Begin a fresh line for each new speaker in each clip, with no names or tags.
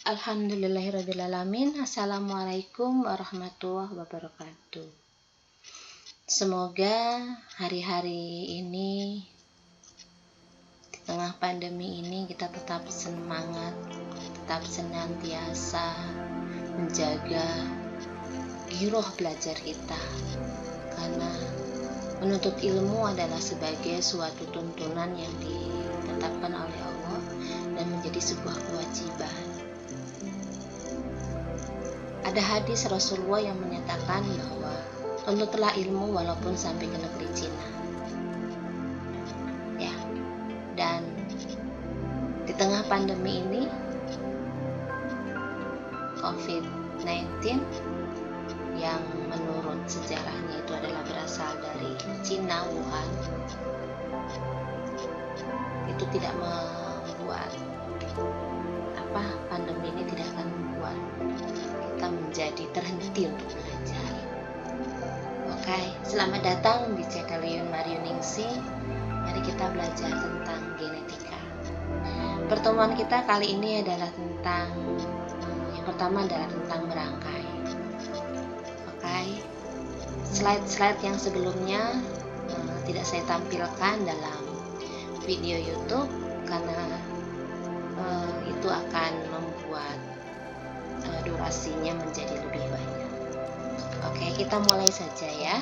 Alhamdulillahirrabbilalamin. Assalamualaikum warahmatullahi wabarakatuh. Semoga hari-hari ini di tengah pandemi ini kita tetap semangat, tetap senantiasa menjaga giroh belajar kita, karena menuntut ilmu adalah sebagai suatu tuntunan yang ditetapkan oleh Allah dan menjadi sebuah kewajiban. Ada hadis Rasulullah yang menyatakan bahwa tuntutlah ilmu walaupun sampai ke negeri Cina. Ya. Dan di tengah pandemi ini COVID-19 yang menurut sejarahnya itu adalah berasal dari Cina, Wuhan, itu tidak membuat pandemi ini tidak akan membuat kita menjadi terhenti untuk belajar. Oke, selamat datang di channel Yun Mariuningsi. Mari kita belajar tentang genetika. Pertemuan kita kali ini adalah tentang yang pertama adalah tentang merangkai. Oke, slide-slide yang sebelumnya tidak saya tampilkan dalam video YouTube karena itu akan membuat durasinya menjadi lebih banyak. Oke, kita mulai saja ya.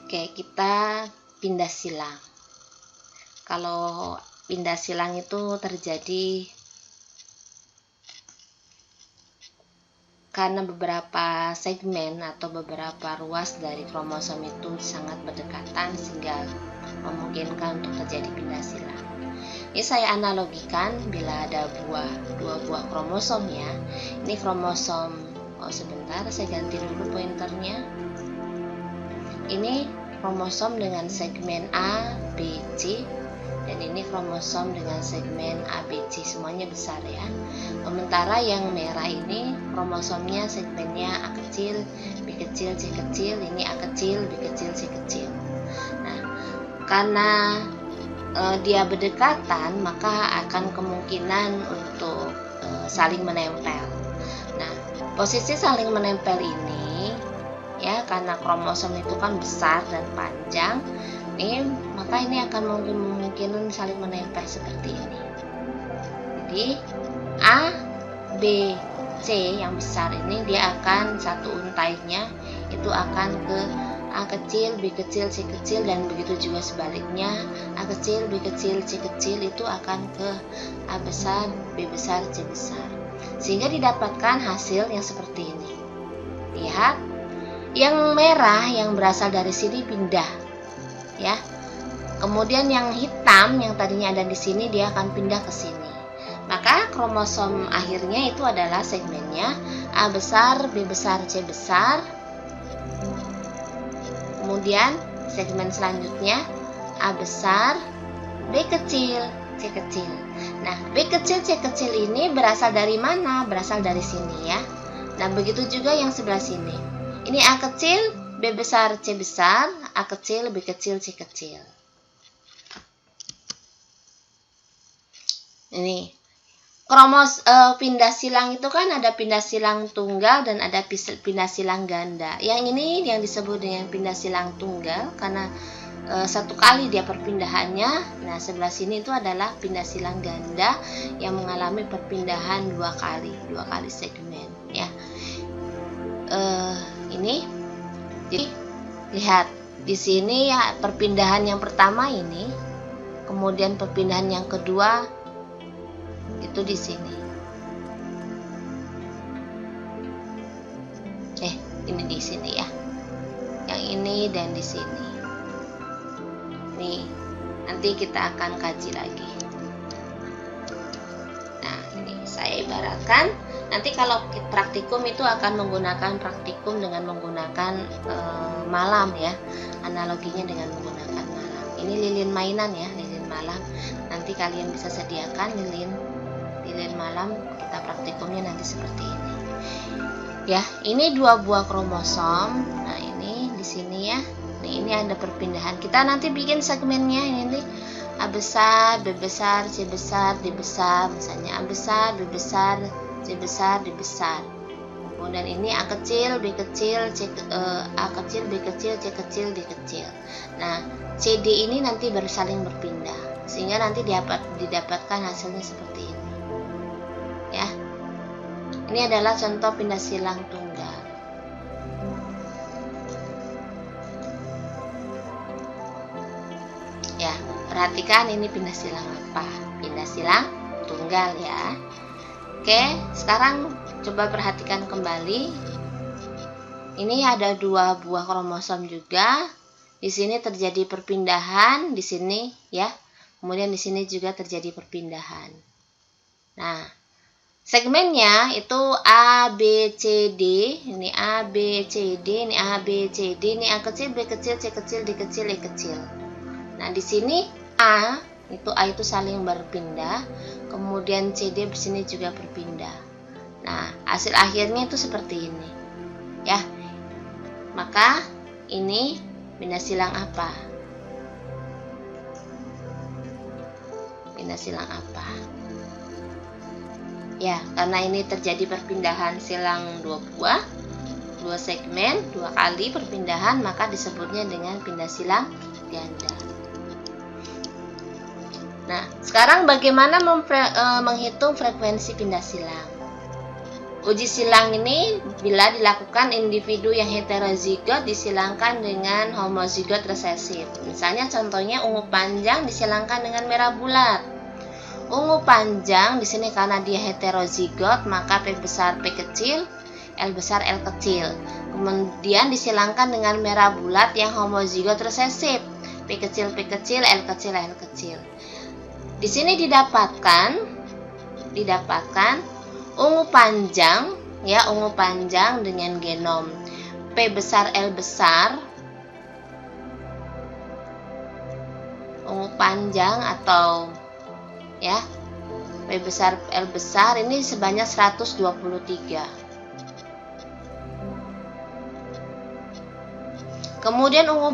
Oke, kita pindah silang. Kalau pindah silang itu terjadi karena beberapa segmen atau beberapa ruas dari kromosom itu sangat berdekatan sehingga memungkinkan untuk terjadi pindah silang. Ini saya analogikan bila ada dua buah kromosom ya. Ini kromosom, sebentar saya ganti dulu pointernya. Ini kromosom dengan segmen A, B, C, dan ini kromosom dengan segmen A, B, C, semuanya besar ya. Sementara yang merah ini kromosomnya segmennya A kecil, B kecil, C kecil, ini A kecil, B kecil, C kecil. Nah, karena dia berdekatan maka akan kemungkinan untuk saling menempel. Nah, posisi saling menempel ini ya, karena kromosom itu kan besar dan panjang nih, maka ini akan memungkinkan saling menempel seperti ini. Jadi A, B, C yang besar ini dia akan satu untainya itu akan ke A kecil, B kecil, C kecil, dan begitu juga sebaliknya A kecil, B kecil, C kecil itu akan ke A besar, B besar, C besar, sehingga didapatkan hasil yang seperti ini. Lihat, yang merah yang berasal dari sini pindah ya. Kemudian yang hitam yang tadinya ada di sini dia akan pindah ke sini. Maka kromosom akhirnya itu adalah segmennya A besar, B besar, C besar. Kemudian segmen selanjutnya A besar, B kecil, C kecil. Nah, B kecil, C kecil ini berasal dari mana? Berasal dari sini ya. Nah, begitu juga yang sebelah sini. Ini A kecil, B besar, C besar, A kecil, B kecil, C kecil. Ini pindah silang itu kan ada pindah silang tunggal dan ada pindah silang ganda. Yang ini yang disebut dengan pindah silang tunggal karena satu kali dia perpindahannya. Nah, sebelah sini itu adalah pindah silang ganda yang mengalami perpindahan dua kali segmen ya. Ini jadi lihat di sini ya, perpindahan yang pertama ini, kemudian perpindahan yang kedua itu di sini. Ini di sini ya. Yang ini dan di sini. Nih, nanti kita akan kaji lagi. Nah, ini saya ibaratkan nanti kalau praktikum itu akan menggunakan praktikum dengan menggunakan malam ya, analoginya dengan menggunakan malam. ini lilin mainan ya, lilin malam. Nanti kalian bisa sediakan lilin malam, kita praktikumnya nanti seperti ini. Ya, ini 2 buah kromosom. Nah, ini di sini ya. Nah, ini ada perpindahan. Kita nanti bikin segmennya ini A besar, B besar, C besar, D besar, misalnya A besar, B besar, C besar, D besar. Kemudian ini A kecil, B kecil, A kecil, B kecil, C kecil, D kecil. Nah, C, D ini nanti baru saling berpindah, sehingga nanti didapatkan hasilnya seperti ini. Ya, ini adalah contoh pindah silang tunggal. Ya, perhatikan ini pindah silang apa? Pindah silang tunggal ya. Oke, sekarang coba perhatikan kembali. Ini ada 2 buah kromosom juga. Di sini terjadi perpindahan di sini ya. Kemudian di sini juga terjadi perpindahan. Nah, segmennya itu A, B, C, D. Ini A, B, C, D. Ini A, B, C, D. Ini A kecil, B kecil, C kecil, D kecil, E kecil. Nah, di sini A itu saling berpindah, kemudian CD di sini juga berpindah. Nah, hasil akhirnya itu seperti ini. Ya. Maka ini pindah silang apa? Pindah silang apa? Ya, karena ini terjadi perpindahan silang 2 buah, 2 segmen, 2 kali perpindahan, maka disebutnya dengan pindah silang ganda. Nah, sekarang bagaimana menghitung frekuensi pindah silang? Uji silang ini bila dilakukan individu yang heterozigot disilangkan dengan homozigot resesif. Misalnya contohnya ungu panjang disilangkan dengan merah bulat. Ungu panjang di sini karena dia heterozigot, maka P besar P kecil, L besar L kecil. Kemudian disilangkan dengan merah bulat yang homozigot resesif. P kecil P kecil, L kecil L kecil. Di sini didapatkan ungu panjang ya, ungu panjang dengan genom P besar L besar, ungu panjang atau ya P besar L besar ini sebanyak 123. Kemudian ungu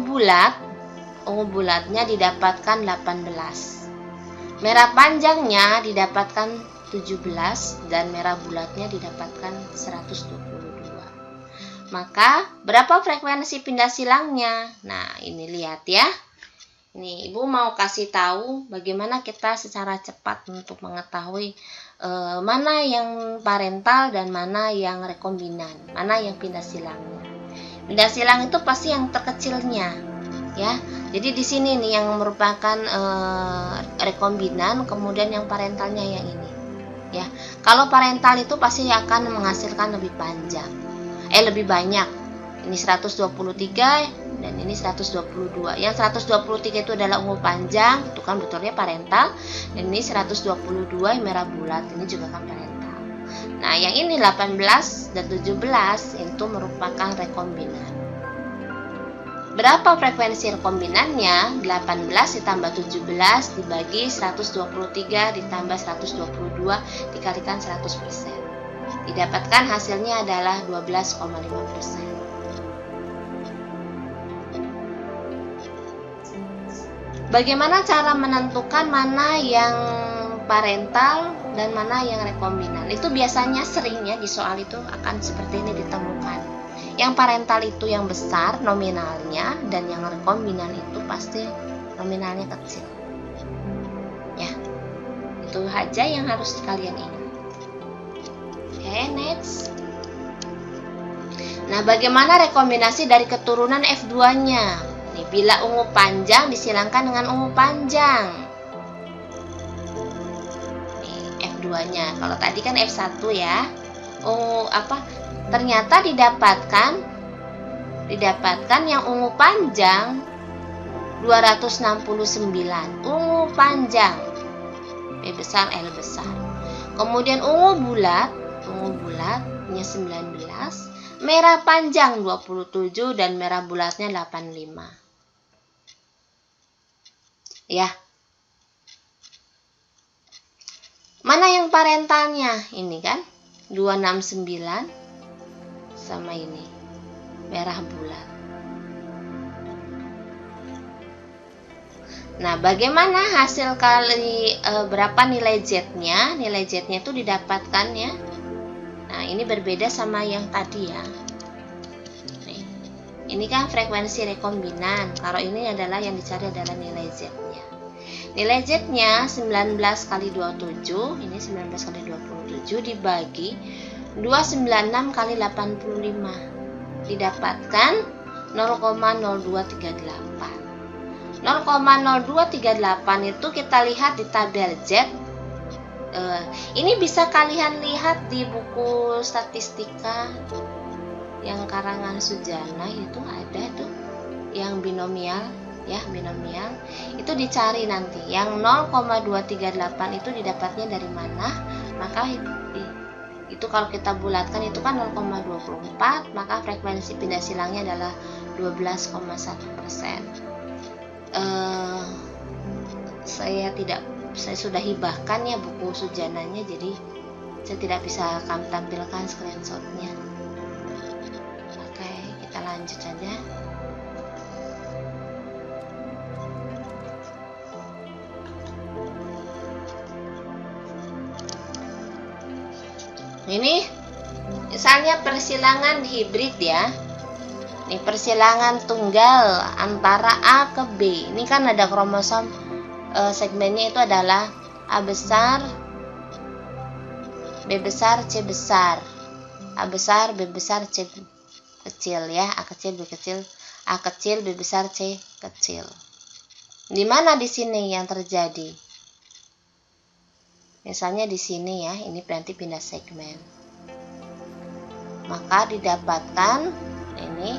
bulatnya didapatkan 18. Merah panjangnya didapatkan 17 dan merah bulatnya didapatkan 122. Maka berapa frekuensi pindah silangnya? Nah, ini lihat ya. Ini Ibu mau kasih tahu bagaimana kita secara cepat untuk mengetahui mana yang parental dan mana yang rekombinan, mana yang pindah silangnya. Pindah silang itu pasti yang terkecilnya, ya. Jadi di sini nih yang merupakan rekombinan, kemudian yang parentalnya yang ini. Ya, kalau parental itu pasti akan menghasilkan lebih lebih banyak. Ini 123 dan ini 122. Yang 123 itu adalah ungu panjang, itu kan betulnya parental. Dan ini 122 yang merah bulat, ini juga kan parental. Nah, yang ini 18 dan 17 itu merupakan rekombinan. Berapa frekuensi rekombinannya? 18 ditambah 17 dibagi 123 ditambah 122 dikalikan 100%. Didapatkan hasilnya adalah 12,5%. Bagaimana cara menentukan mana yang parental dan mana yang rekombinan? Itu biasanya seringnya di soal itu akan seperti ini ditemukan. Yang parental itu yang besar nominalnya, dan yang rekombinan itu pasti nominalnya kecil. Ya, itu aja yang harus kalian ingat. Oke, next. Nah, bagaimana rekombinasi dari keturunan F2-nya? Nih, bila ungu panjang disilangkan dengan ungu panjang. Nih, F2-nya. Kalau tadi kan F1 ya. Ungu ternyata didapatkan yang ungu panjang 269, ungu panjang P besar L besar. Kemudian ungu bulatnya 19, merah panjang 27 dan merah bulatnya 85. Ya. Mana yang parentalnya? Ini kan 269 sama ini merah bulat. Nah, bagaimana hasil kali berapa nilai Z-nya? Nilai Z-nya itu didapatkan ya. Nah, ini berbeda sama yang tadi ya. Nih, ini kan frekuensi rekombinan. Kalau ini adalah yang dicari adalah nilai Z-nya. Nilai Z-nya 19 kali 27, ini 19 kali 27 dibagi 296 kali 85. Didapatkan 0,0238. 0,0238 itu kita lihat di tabel Z. Ini bisa kalian lihat di buku statistika yang karangan Sujana, itu ada tuh yang binomial ya, binomial itu dicari nanti. Yang 0,238 itu didapatnya dari mana? Maka itu kalau kita bulatkan itu kan 0,24, maka frekuensi pindah silangnya adalah 12,1%. Saya sudah hibahkan ya buku Sujananya, jadi saya tidak bisa tampilkan screenshotnya. Oke, kita lanjut saja. Ini misalnya persilangan hibrid ya. Ini persilangan tunggal antara A ke B. Ini kan ada kromosom segmennya itu adalah A besar, B besar, C besar, A besar, B besar, C kecil ya, A kecil, B kecil, A kecil, B besar, C kecil. Di mana di sini yang terjadi? Misalnya di sini ya, ini berarti pindah segmen. Maka didapatkan ini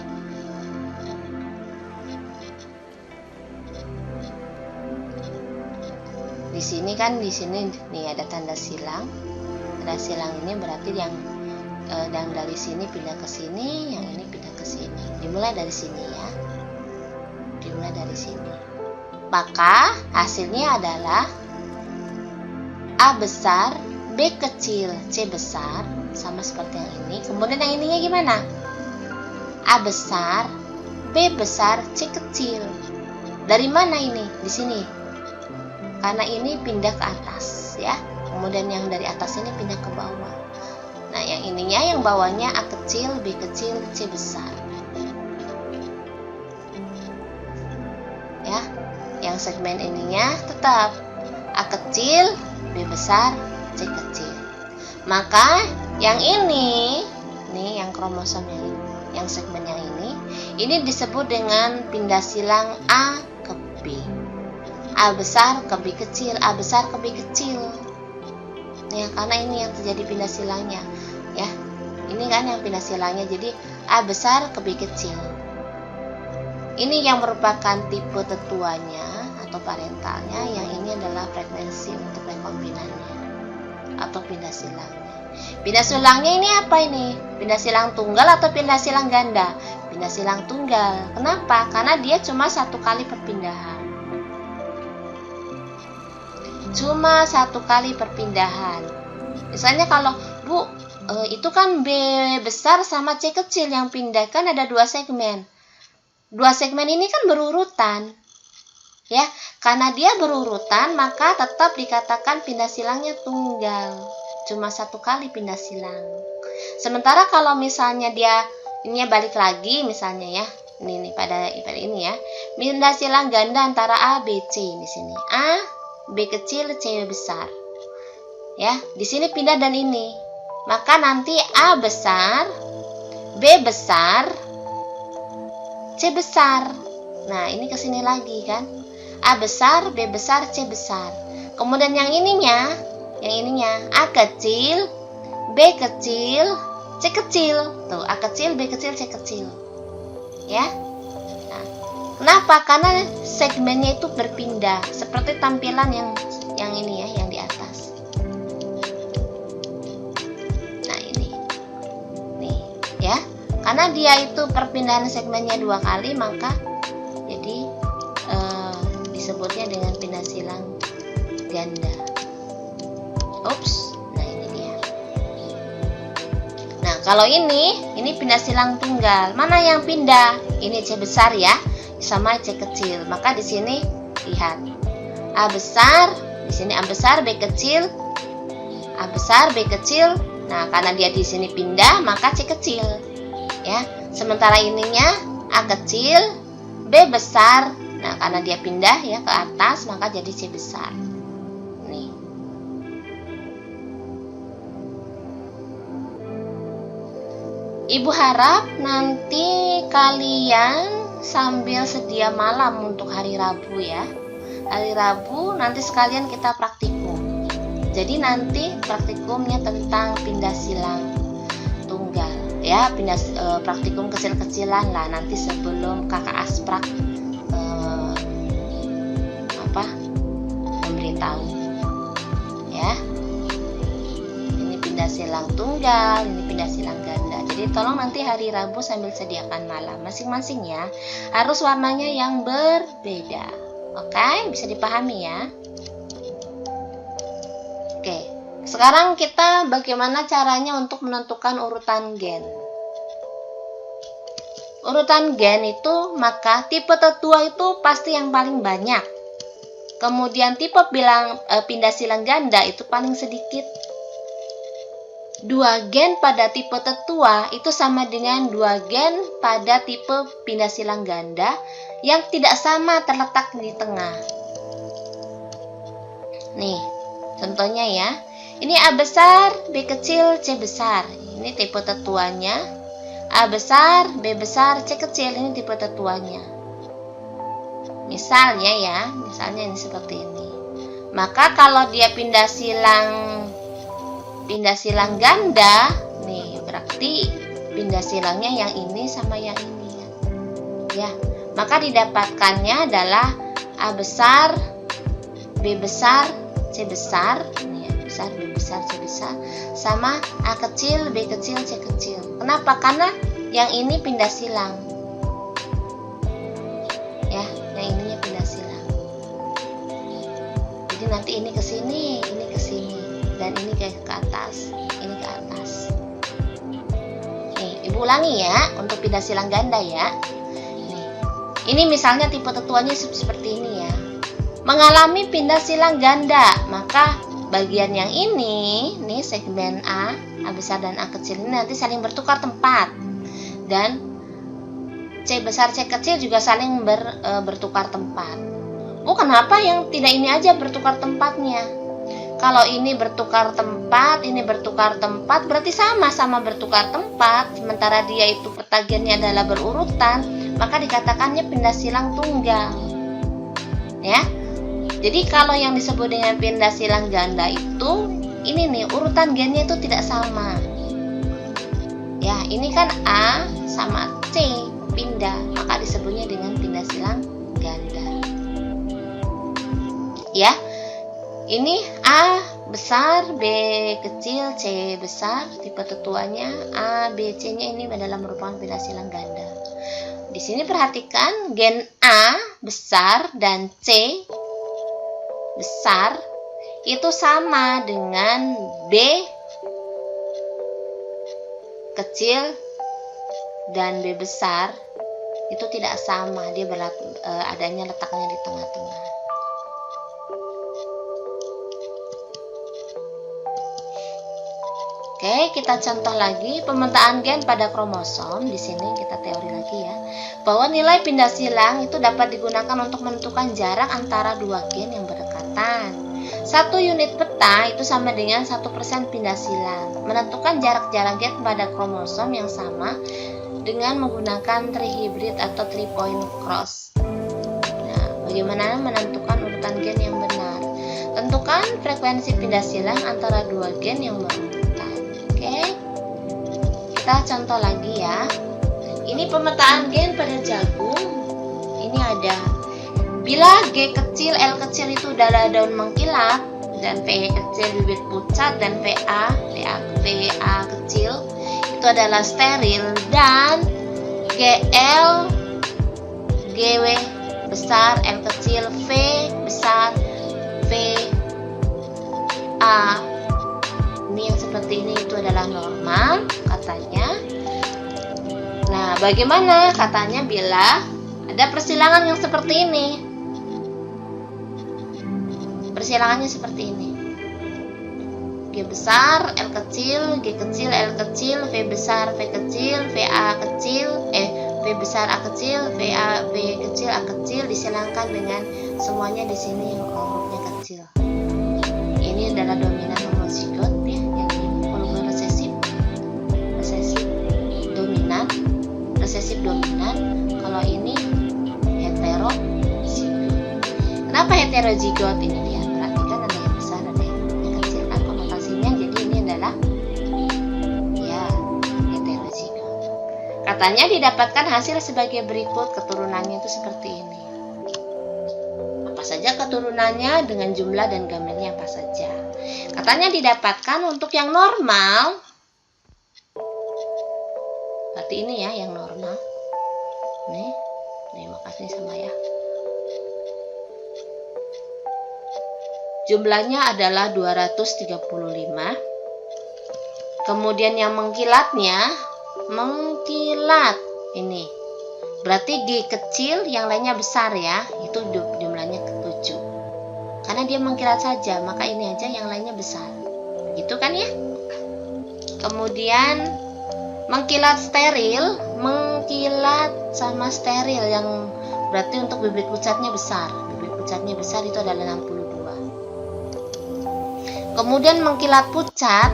di sini kan, di sini nih ada tanda silang. Tanda silang ini berarti yang dari sini pindah ke sini, yang ini pindah ke sini. Dimulai dari sini ya. Dimulai dari sini. Maka hasilnya adalah A besar, B kecil, C besar, sama seperti yang ini. Kemudian yang ininya gimana? A besar, B besar, C kecil. Dari mana ini? Di sini. Karena ini pindah ke atas ya. Kemudian yang dari atas ini pindah ke bawah. Nah, yang ininya, yang bawahnya A kecil, B kecil, C besar. Ya. Yang segmen ininya tetap A kecil, B besar, C kecil. Maka yang ini yang kromosom yang segmen yang ini disebut dengan pindah silang A ke B. A besar ke B kecil, A besar ke B kecil. Ya, karena ini yang terjadi pindah silangnya. Ya, ini kan yang pindah silangnya. Jadi A besar ke B kecil. Ini yang merupakan tipe tetuanya atau parentalnya. Yang ini adalah frekuensi untuk rekombinannya atau pindah silangnya. Pindah silangnya ini apa ini? Pindah silang tunggal atau pindah silang ganda? Pindah silang tunggal. Kenapa? Karena dia cuma satu kali perpindahan. Cuma satu kali perpindahan. Misalnya kalau Bu, itu kan B besar sama C kecil yang pindah, kan ada 2 segmen. 2 segmen ini kan berurutan. Ya, karena dia berurutan maka tetap dikatakan pindah silangnya tunggal. Cuma satu kali pindah silang. Sementara kalau misalnya dia ini balik lagi misalnya ya. Ini pada ini ya. Pindah silang ganda antara A, B, C di sini. A, B kecil, C besar. Ya, di sini pindah dan ini. Maka nanti A besar, B besar, C besar. Nah, ini ke sini lagi kan. A besar, B besar, C besar. Kemudian yang ininya A kecil, B kecil, C kecil. Tuh, A kecil, B kecil, C kecil. Ya. Nah, kenapa? Karena segmennya itu berpindah seperti tampilan yang ini ya, yang di atas. Nah, ini. Nih, ya. Karena dia itu perpindahan segmennya 2 kali, maka jadi di disebutnya dengan pindah silang ganda. Ups, nah ini dia. Nah, kalau ini pindah silang tunggal. Mana yang pindah? Ini C besar ya, sama C kecil. Maka di sini lihat A besar, di sini A besar, B kecil, A besar, B kecil. Nah, karena dia di sini pindah, maka C kecil. Ya, sementara ininya A kecil, B besar. Nah, karena dia pindah ya ke atas, maka jadi C besar. Nih. Ibu harap nanti kalian sambil sedia malam untuk hari Rabu ya. Hari Rabu nanti sekalian kita praktikum. Jadi nanti praktikumnya tentang pindah silang tunggal ya, praktikum kecil-kecilan lah nanti sebelum kakak Asprak memberitahu ya. Ini pindah silang tunggal, ini pindah silang ganda. Jadi tolong nanti hari Rabu sambil sediakan malam masing-masing ya. Harus warnanya yang berbeda. Oke, bisa dipahami ya. Oke, sekarang kita bagaimana caranya untuk menentukan urutan gen. Urutan gen itu maka tipe tetua itu pasti yang paling banyak. Kemudian tipe pindah silang ganda itu paling sedikit. 2 gen pada tipe tetua itu sama dengan 2 gen pada tipe pindah silang ganda yang tidak sama terletak di tengah. Nih, contohnya ya. Ini A besar, B kecil, C besar. Ini tipe tetuanya. A besar, B besar, C kecil. Ini tipe tetuanya. Misalnya ini seperti ini. Maka kalau dia pindah silang ganda, nih berarti pindah silangnya yang ini sama yang ini ya. Maka didapatkannya adalah A besar, B besar, C besar, ini A besar, B besar, C besar, sama A kecil, B kecil, C kecil. Kenapa? Karena yang ini pindah silang. Ya, yang ininya pindah silang. Jadi nanti ini ke sini, ini ke sini, dan ini ke atas, ini ke atas. Nih, Ibu ulangi ya untuk pindah silang ganda ya. Nih, ini misalnya tipe tetuanya seperti ini ya. Mengalami pindah silang ganda, maka bagian yang ini, nih segmen A besar dan A kecil ini nanti saling bertukar tempat. Dan C besar, C kecil juga saling bertukar tempat. Oh, kenapa yang tidak ini aja bertukar tempatnya? Kalau ini bertukar tempat, ini bertukar tempat, berarti sama-sama bertukar tempat. Sementara dia itu petagiannya adalah berurutan, maka dikatakannya pindah silang tunggal. Ya. Jadi kalau yang disebut dengan pindah silang ganda itu, ini nih urutan gennya itu tidak sama. Ya, ini kan A sama C pindah, maka disebutnya dengan pindah silang ganda. Ya, ini A besar, B kecil, C besar, tipe tetuanya A, B, C-nya ini adalah merupakan pindah silang ganda. Di sini perhatikan gen A besar dan C besar itu sama dengan B kecil dan B besar itu tidak sama, dia adanya letaknya di tengah-tengah. Oke, kita contoh lagi pemetaan gen pada kromosom. Di sini kita teori lagi ya, bahwa nilai pindah silang itu dapat digunakan untuk menentukan jarak antara 2 gen yang berdekatan. 1 unit peta itu sama dengan 1% pindah silang. Menentukan jarak-jarak gen pada kromosom yang sama dengan menggunakan trihibrid atau 3-point cross. Nah, bagaimana menentukan urutan gen yang benar? Tentukan frekuensi pindah silang antara 2 gen yang berurutan. Oke, kita contoh lagi ya. Ini pemetaan gen pada jagung. Ini ada, bila G kecil, L kecil itu adalah daun mengkilap, dan PE kecil bibit pucat, dan PA kecil itu adalah steril, dan GL, GW besar, L kecil, V seperti ini itu adalah normal katanya. Nah, bagaimana katanya bila ada persilangan yang seperti ini? Persilangannya seperti ini. G besar, L kecil, G kecil, L kecil, V besar, V kecil, VA kecil, V besar A kecil, VA V kecil A kecil, disilangkan dengan semuanya di sini hurufnya kecil. Ini adalah dominan homozigot ya, yang ini volume resesif dominan, resesif dominan. Kalau ini heterozigot. Kenapa heterozigot? Ini dia, perhatikan ada yang besar ada yang kecil kan konotasinya, jadi ini adalah ya heterozigot. Katanya didapatkan hasil sebagai berikut, keturunannya itu seperti ini. Apa saja keturunannya dengan jumlah dan gamelnya apa saja. Katanya didapatkan untuk yang normal. Berarti ini ya yang normal. Nih makasih sama ya. Jumlahnya adalah 235. Kemudian yang mengkilatnya, mengkilat ini. Berarti G kecil, yang lainnya besar ya. Itu jumlahnya ke-7. Karena dia mengkilat saja, maka ini aja yang lainnya besar. Gitu kan ya? Kemudian mengkilat steril, mengkilat sama steril yang berarti untuk bibit pucatnya besar. Bibit pucatnya besar itu adalah 62. Kemudian mengkilat pucat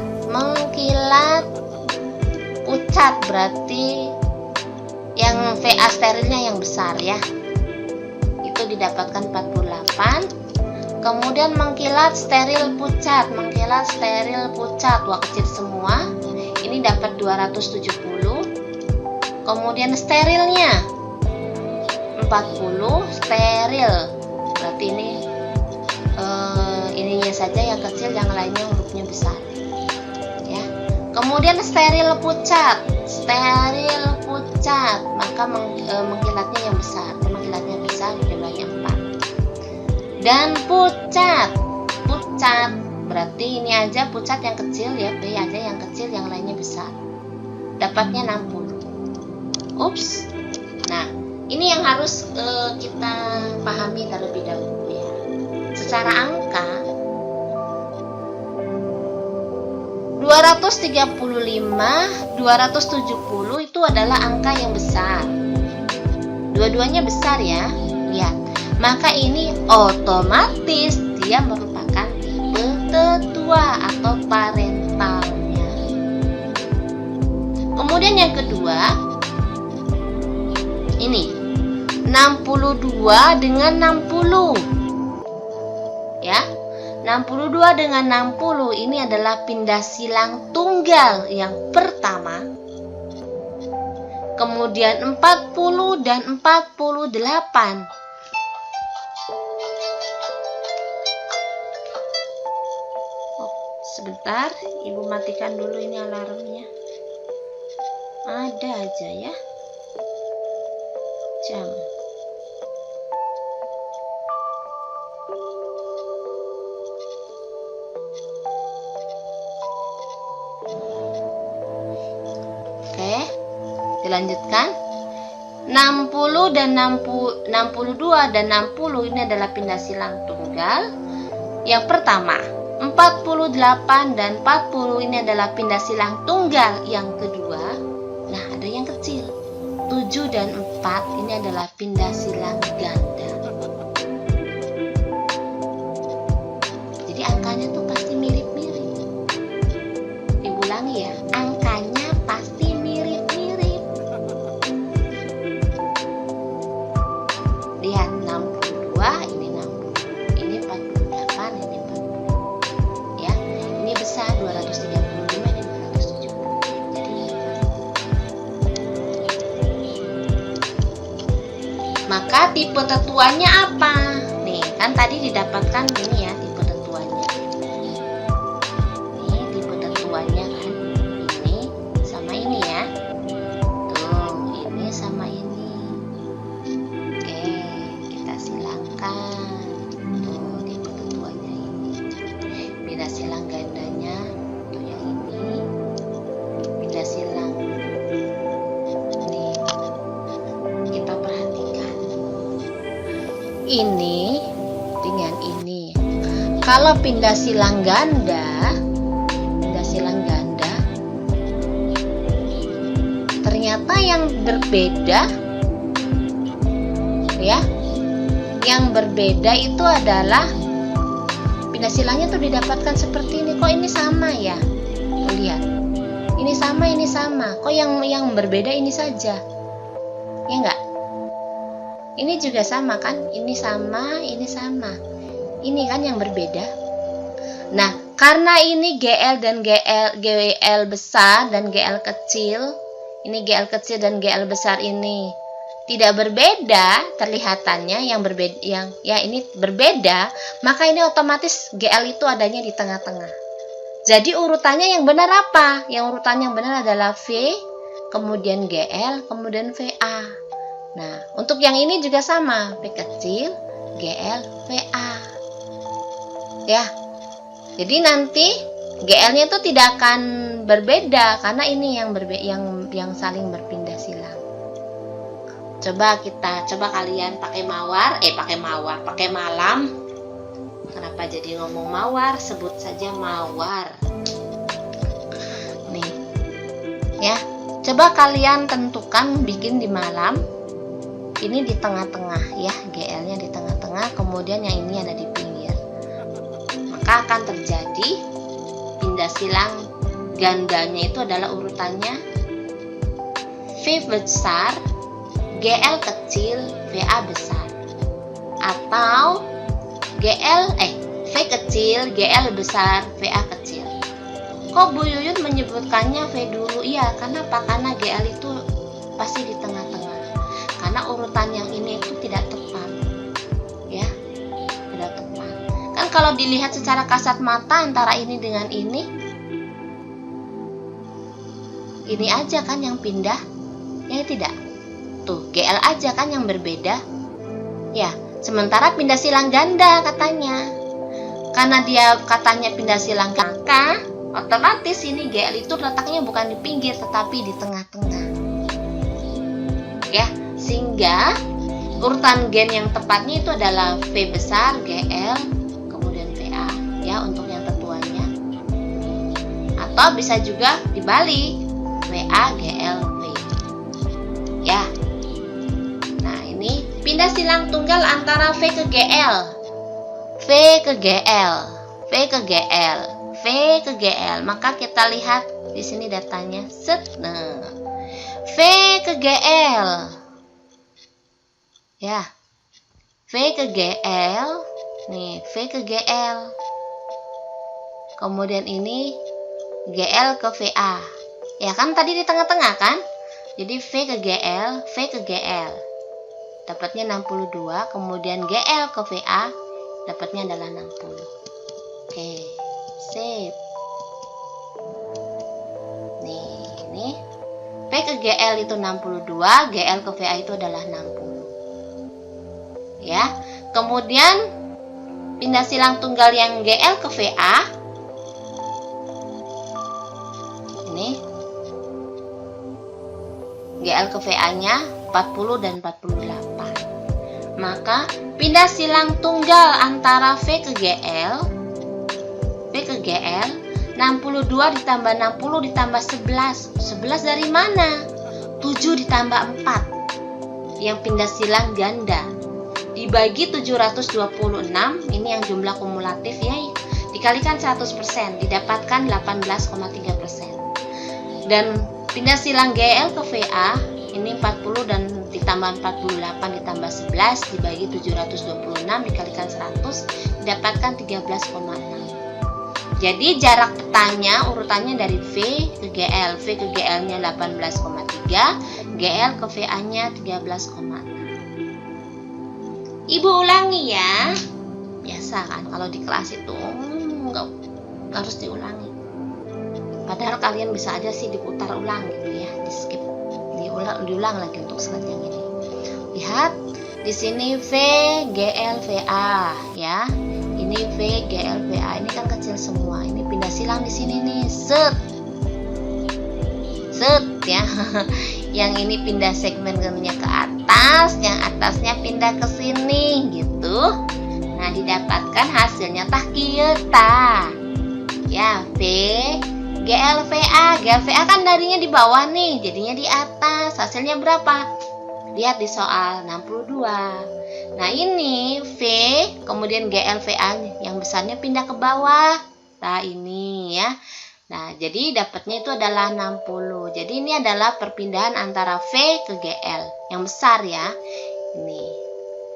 berarti yang VA sterilnya yang besar ya. Itu didapatkan 48. Kemudian mengkilat steril pucat, wah kecil semua. Ini dapat 270. Kemudian sterilnya 40, steril. Berarti ini ininya saja yang kecil, yang lainnya hurufnya besar. Ya. Kemudian steril pucat, maka mengkilatnya yang besar. Mengkilatnya besar, jumlahnya 4. Dan pucat, berarti ini aja pucat yang kecil ya, B aja yang kecil, yang lainnya besar. Dapatnya 60. Ups. Nah, ini yang harus kita pahami terlebih dahulu ya. Secara angka 235, 270 itu adalah angka yang besar. Dua-duanya besar ya. Lihat. Maka ini otomatis dia merupakan tipe tetua atau parentalnya. Kemudian yang kedua, ini 62 dengan 60. Ya. 62 dengan 60 ini adalah pindah silang tunggal yang pertama. Kemudian 40 dan 48. Sebentar, Ibu matikan dulu ini alarmnya. Ada aja ya. Jam. Oke, dilanjutkan. 60 dan 62 dan 60 ini adalah pindah silang tunggal. Yang pertama, 48 dan 40 ini adalah pindah silang tunggal yang kedua. Nah, ada yang kecil. 7 dan 4 ini adalah pindah silang ganda. Jadi angkanya tuh pasti mirip-mirip. Diulangi ya, angkanya pasti mirip-mirip. Lihat 62 ini 60. Ini 48 ini 40. Ya, ini besar 235 dan 270. Jadi maka tipe tetuanya apa? Nih, kan tadi didapatkan ini ya tipe tetuanya. Ini tipe tetuanya kan. Ini sama ini ya. Tuh, ini sama ini. Oke, kita silangkan. Tuh, tipe tetuanya ini. Pindah silang gandanya untuk yang ini. ini dengan ini. Kalau pindah silang ganda, ternyata yang berbeda ya. Yang berbeda itu adalah pindah silangnya tuh didapatkan seperti ini. Kok ini sama ya? Tuh, lihat. Ini sama. Kok yang berbeda ini saja? Ya enggak? Ini juga sama kan? Ini sama. Ini kan yang berbeda. Nah, karena ini GL dan GL besar dan GL kecil, ini GL kecil dan GL besar ini tidak berbeda terlihatannya, ini berbeda, maka ini otomatis GL itu adanya di tengah-tengah. Jadi urutannya yang benar apa? Yang urutannya yang benar adalah V, kemudian GL, kemudian VA. Nah, untuk yang ini juga sama, V kecil, GL, VA. Ya. Jadi nanti GL-nya itu tidak akan berbeda karena ini yang saling berpindah silang. Coba kalian pakai malam. Kenapa jadi ngomong mawar? Sebut saja mawar. Nih. Ya. Coba kalian tentukan bikin di malam. Ini di tengah-tengah ya, GL-nya di tengah-tengah, kemudian yang ini ada di pinggir. Maka akan terjadi pindah silang gandanya itu adalah urutannya V besar, GL kecil, VA besar, atau V kecil, GL besar, VA kecil. Kok Bu Yuyun menyebutkannya V dulu? Iya, karena apa? Karena GL itu pasti di tengah-tengah. Karena urutan yang ini itu tidak tepat. Ya, tidak tepat. Kan kalau dilihat secara kasat mata antara ini dengan ini aja kan yang pindah, ya tidak. Tuh, GL aja kan yang berbeda. Ya, sementara pindah silang ganda katanya. Karena dia katanya pindah silang ganda, maka otomatis ini GL itu letaknya bukan di pinggir tetapi di tengah-tengah. Ya, sehingga urutan gen yang tepatnya itu adalah V besar, GL, kemudian VA ya untuk yang tetuannya. Atau bisa juga dibalik, VA, GL, V. Ya. Nah, ini pindah silang tunggal antara V ke GL. V ke GL, V ke GL, V ke GL. Maka kita lihat di sini datanya. Nah, V ke GL. Ya. V ke GL. Nih, V ke GL. Kemudian ini GL ke VA. Ya kan tadi di tengah-tengah kan? Jadi V ke GL, V ke GL. Dapatnya 62, kemudian GL ke VA dapatnya adalah 60. Oke, sip. Nih, ini V ke GL itu 62, GL ke VA itu adalah 60. Ya. Kemudian pindah silang tunggal yang GL ke VA. Ini GL ke VA-nya 40 dan 48. Maka pindah silang tunggal antara V ke GL 62 ditambah 60 ditambah 11. 11 dari mana? 7 ditambah 4. Yang pindah silang ganda. Dibagi 726, ini yang jumlah kumulatif ya. Dikalikan 100%, didapatkan 18,3%. Dan pindah silang GL ke VA, ini 40 dan ditambah 48 ditambah 11 dibagi 726 dikalikan 100 didapatkan 13,6. Jadi jarak petanya urutannya dari V ke GL. V ke GL-nya 18,3, GL ke VA-nya 13,6. Ibu ulangi ya. Biasa kan kalau di kelas itu nggak harus diulangi. Padahal kalian bisa aja sih diputar ulang gitu ya, di skip, diulang lagi untuk slide yang ini. Lihat di sini V GL VA ya. Ini V GL VA, ini kan kecil semua. Ini pindah silang di sini nih, set ya. Yang ini pindah segmen gennya ke atas. yang atasnya pindah ke sini gitu. Nah, didapatkan hasilnya tah kieu tah. Ya, V GLVA. GLVA kan darinya di bawah nih, jadinya di atas. Hasilnya berapa? Lihat di soal 62. Nah, ini V kemudian GLVA yang besarnya pindah ke bawah. Nah, ini ya. Nah, jadi dapatnya itu adalah 60. Jadi ini adalah perpindahan antara V ke GL yang besar ya. Ini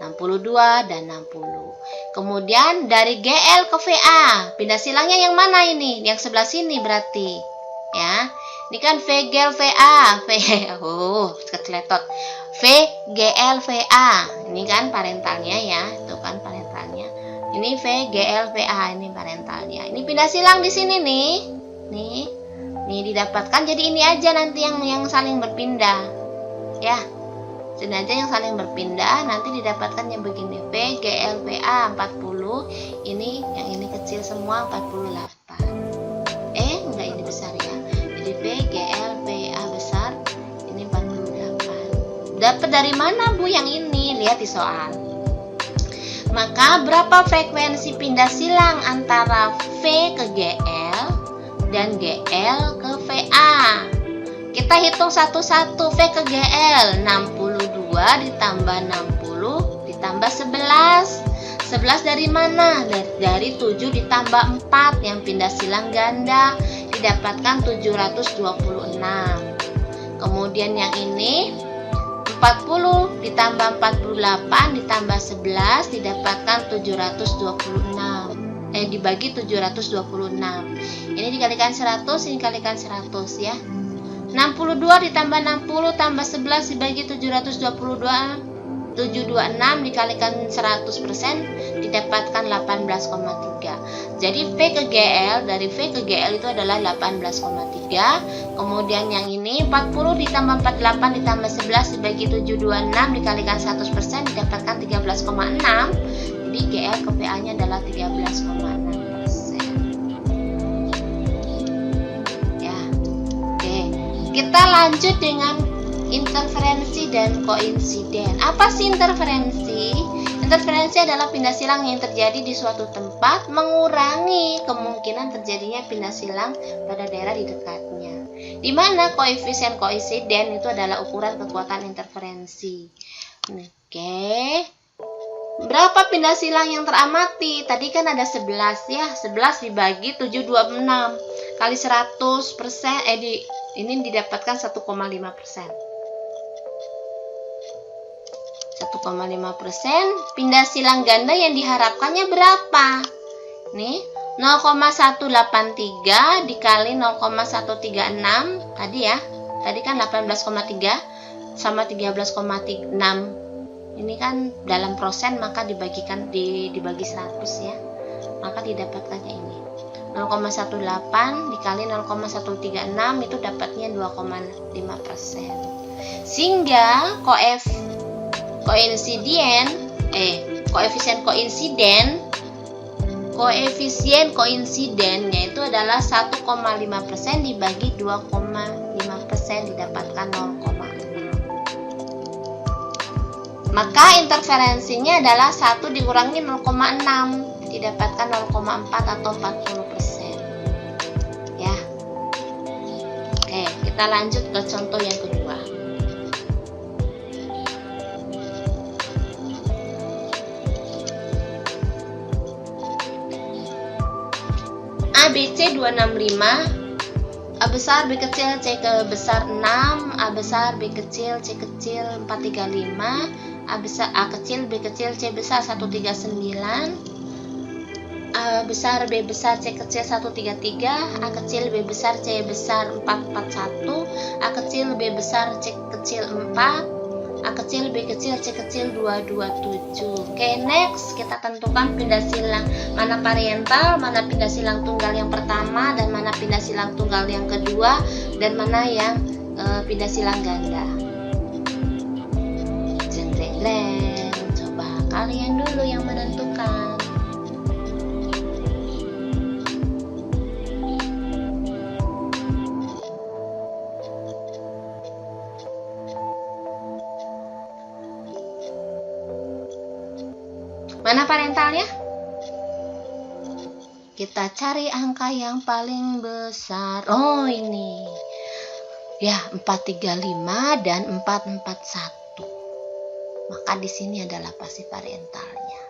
62 dan 60. Kemudian dari GL ke VA, pindah silangnya yang mana ini? Yang sebelah sini berarti. Ya. Ini kan V GL VA. Keceletot. V GL VA. Ini kan parentalnya ya. Itu kan parentalnya. Ini V GL VA, ini parentalnya. Ini pindah silang di sini nih. Nih didapatkan jadi ini aja nanti yang saling berpindah. Ya. Sini aja yang saling berpindah, nanti didapatkannya begini. V GL VA 40. Ini yang ini kecil semua 48. Enggak, ini besar ya. Jadi V GL VA besar, ini 48. Dapat dari mana Bu yang ini? Lihat di soal. Maka berapa frekuensi pindah silang antara V ke GL dan GL ke VA? Kita hitung satu-satu. V ke GL 62 ditambah 60 ditambah 11. 11 dari mana? Dari 7 ditambah 4 yang pindah silang ganda, didapatkan 726. Kemudian yang ini 40 ditambah 48 ditambah 11 didapatkan 726. Dibagi 726. Ini dikalikan 100, ini dikalikan 100 ya. 62 ditambah 60 tambah 11 dibagi 726. 726 dikalikan 100% didapatkan 18,3. Jadi V ke GL, dari V ke GL itu adalah 18,3. Kemudian yang ini 40 ditambah 48 ditambah 11 dibagi 726 dikalikan 100% didapatkan 13,6. Jadi GL ke VA nya adalah 13,6%. Ya. Oke. Kita lanjut dengan interferensi dan koinsiden. Apa sih interferensi? Interferensi adalah pindah silang yang terjadi di suatu tempat mengurangi kemungkinan terjadinya pindah silang pada daerah di dekatnya. Di mana koefisien koinsiden itu adalah ukuran kekuatan interferensi. Oke. Berapa pindah silang yang teramati? Tadi kan ada 11 ya. 11 dibagi 726 kali 100%. Ini didapatkan 1,5%. 1,5%. Pindah silang ganda yang diharapkannya berapa? Nih, 0,183 dikali 0,136 tadi ya. Tadi kan 18,3 sama 13,6. Ini kan dalam persen maka dibagi 100 ya. Maka didapatkannya ini. 0,18 dikali 0,136 itu dapatnya 2,5%. Sehingga koefisien koinsidennya itu adalah 1,5% dibagi 2,5% didapatkan 0,6. Maka interferensinya adalah 1 dikurangi 0,6 didapatkan 0,4 atau 40%. Ya. Oke, kita lanjut ke contoh yang kedua. ABC 265, A besar B kecil C ke besar 6, A besar B kecil C kecil 435, A kecil B kecil C besar 139, A besar B besar C kecil 133, A kecil B besar C besar 441, A kecil B besar C kecil 4, A kecil B kecil C kecil 227. Oke, next kita tentukan pindah silang mana parental, mana pindah silang tunggal yang pertama, dan mana pindah silang tunggal yang kedua, dan mana yang pindah silang ganda. Jeng-jeng-jeng. Coba kalian dulu yang menentukan. Mana parentalnya? Kita cari angka yang paling besar. Oh, ini. Ya, 435 dan 441. Maka di sini adalah pasti parentalnya.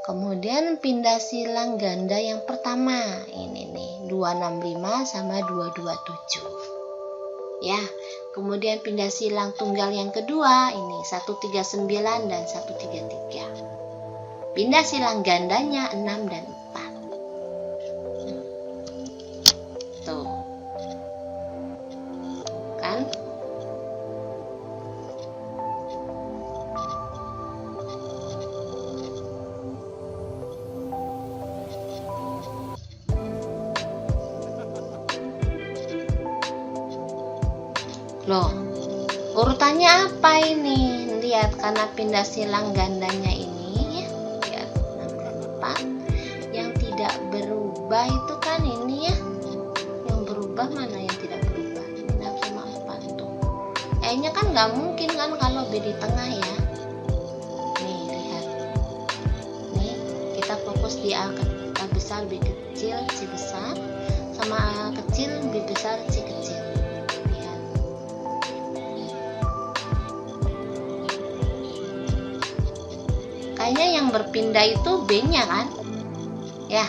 Kemudian pindah silang ganda yang pertama. Ini nih, 265 sama 227. Ya, kemudian pindah silang tunggal yang kedua, ini 139 dan 133. Pindah silang gandanya 6 dan 4. Tuh. Kan? Loh, urutannya apa ini? Lihat, karena pindah silang gandanya ini, lihat 6 dan 4. Yang tidak berubah itu kan ini ya. Yang berubah mana yang tidak berubah? 6 sama 4 tuh. Kayaknya kan nggak mungkin kan kalau B di tengah ya. Nih, lihat. Nih, kita fokus di A besar, B kecil, C besar. Sama A kecil, B besar, C kecil. Kayaknya yang berpindah itu B-nya kan? Ya,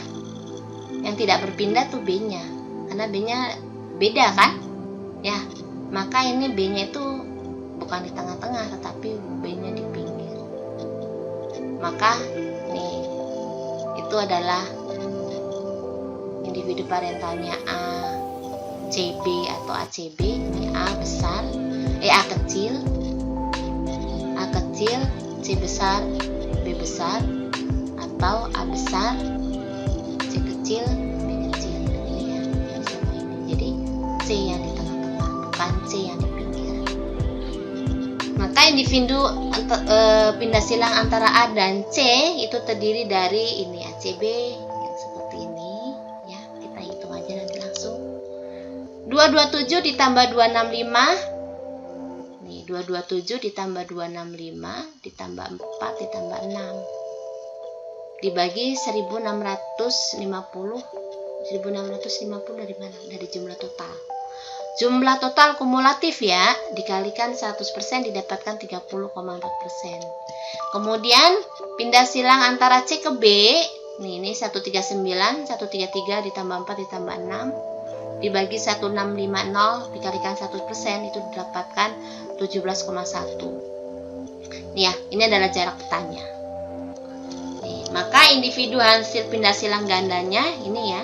yang tidak berpindah tuh B-nya. Karena B-nya beda kan? Ya, maka ini B-nya itu bukan di tengah-tengah, tetapi B-nya di pinggir. Maka nih, itu adalah individu parentalnya A, CB atau ACB. Ini A besar, A kecil, C besar, B besar, atau A besar, C kecil, B kecil. Ini ya, sama ini. Jadi C yang di tengah-tengah, bukan C yang di pinggir. Maka individu pindah silang antara A dan C itu terdiri dari ini ACB yang seperti ini. Ya, kita hitung aja nanti langsung. 227 ditambah 265. 227 ditambah 265 ditambah 4 ditambah 6 dibagi 1650 dari mana? Dari jumlah total. Jumlah total kumulatif ya, dikalikan 100% didapatkan 30,4%. Kemudian pindah silang antara C ke B. Ini 139, 133 ditambah 4 ditambah 6 dibagi 1650 dikalikan 100% itu didapatkan 17,1. Nih ya, ini adalah jarak petanya. Nih, maka individu hasil pindah silang gandanya ini ya,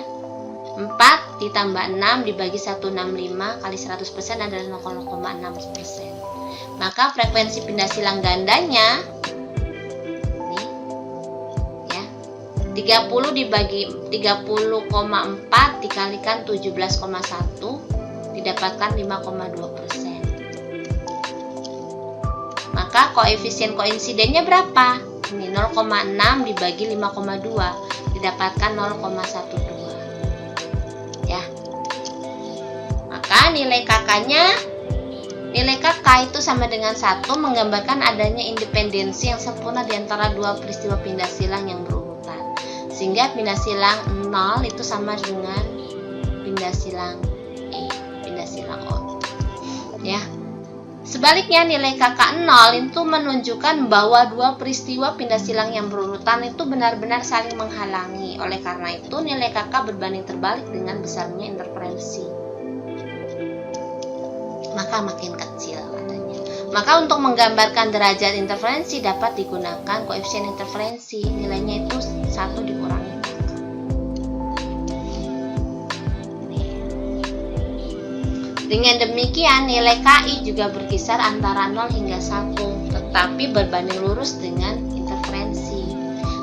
4 ditambah 6 dibagi 165 kali 100% adalah 0,6%. Maka frekuensi pindah silang gandanya nih ya, 30 dibagi 30,4 dikalikan 17,1 didapatkan 5,2%. Maka koefisien koinsidennya berapa? Ini 0,6 dibagi 5,2 didapatkan 0,12. Ya. Maka nilai nilai KK itu sama dengan 1, menggambarkan adanya independensi yang sempurna di antara dua peristiwa pindah silang yang berurutan. Sehingga pindah silang 0 itu sama dengan pindah silang E, pindah silang O. Ya. Sebaliknya nilai KK 0 itu menunjukkan bahwa dua peristiwa pindah silang yang berurutan itu benar-benar saling menghalangi. Oleh karena itu nilai KK berbanding terbalik dengan besarnya interferensi. Maka makin kecil katanya. Maka untuk menggambarkan derajat interferensi dapat digunakan koefisien interferensi. Nilainya itu 1 dikurangi KK. Dengan demikian, nilai KI juga berkisar antara 0 hingga 1, tetapi berbanding lurus dengan interferensi.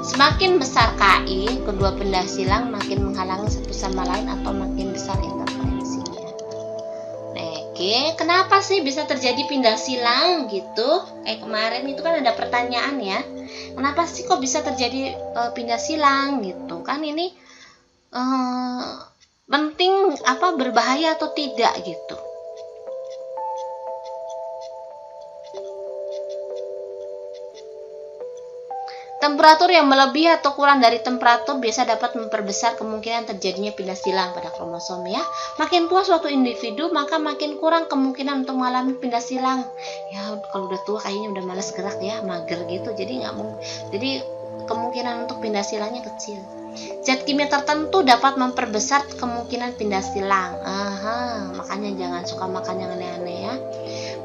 Semakin besar KI, kedua pindah silang makin menghalangi satu sama lain atau makin besar interferensinya. Nah, oke, kenapa sih bisa terjadi pindah silang gitu? Kayak kemarin itu kan ada pertanyaan ya. Kenapa sih kok bisa terjadi pindah silang gitu? Kan ini penting apa berbahaya atau tidak gitu. Temperatur yang melebihi atau kurang dari temperatur biasa dapat memperbesar kemungkinan terjadinya pindah silang pada kromosom ya. Makin tua suatu individu, maka makin kurang kemungkinan untuk mengalami pindah silang. Ya, kalau udah tua kayaknya udah malas gerak ya, mager gitu. Jadi kemungkinan untuk pindah silangnya kecil. Zat kimia tertentu dapat memperbesar kemungkinan pindah silang. Makanya jangan suka makan yang aneh-aneh ya.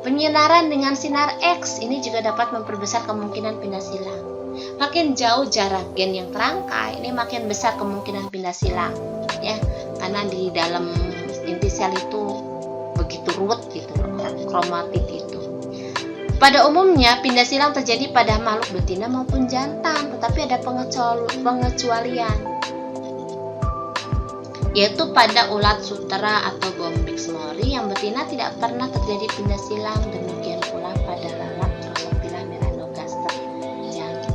Penyinaran dengan sinar X ini juga dapat memperbesar kemungkinan pindah silang. Makin jauh jarak gen yang terangkai, ini makin besar kemungkinan pindah silang ya, karena di dalam inti sel itu begitu ruwet gitu, kromatid itu. Pada umumnya pindah silang terjadi pada makhluk betina maupun jantan, tetapi ada pengecualian, yaitu pada ulat sutera atau Bombyx mori yang betina tidak pernah terjadi pindah silang. Demikian pula pada lalat Drosophila melanogaster jantan.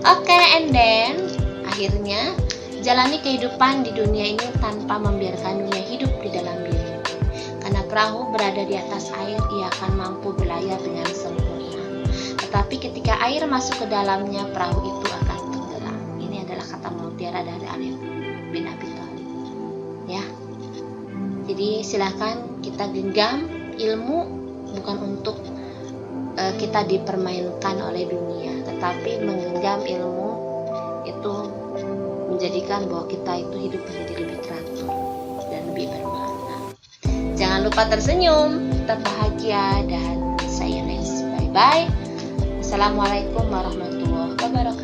Oke, and then akhirnya jalani kehidupan di dunia ini tanpa membiarkan dunia hidup di dalam diri. Karena perahu berada di atas air, ia akan mampu berlayar dengan sempurna. Tetapi ketika air masuk ke dalamnya, perahu itu akan tenggelam. Ini adalah kata mutiara dari Ali bin Abi Thalib. Ya. Jadi silakan kita genggam ilmu bukan untuk kita dipermainkan oleh dunia, tetapi menggenggam ilmu itu menjadikan bahwa kita itu hidup menjadi lebih teratur dan lebih bermakna. Jangan lupa tersenyum, tetap bahagia, dan say next. Bye bye. Assalamualaikum warahmatullahi wabarakatuh.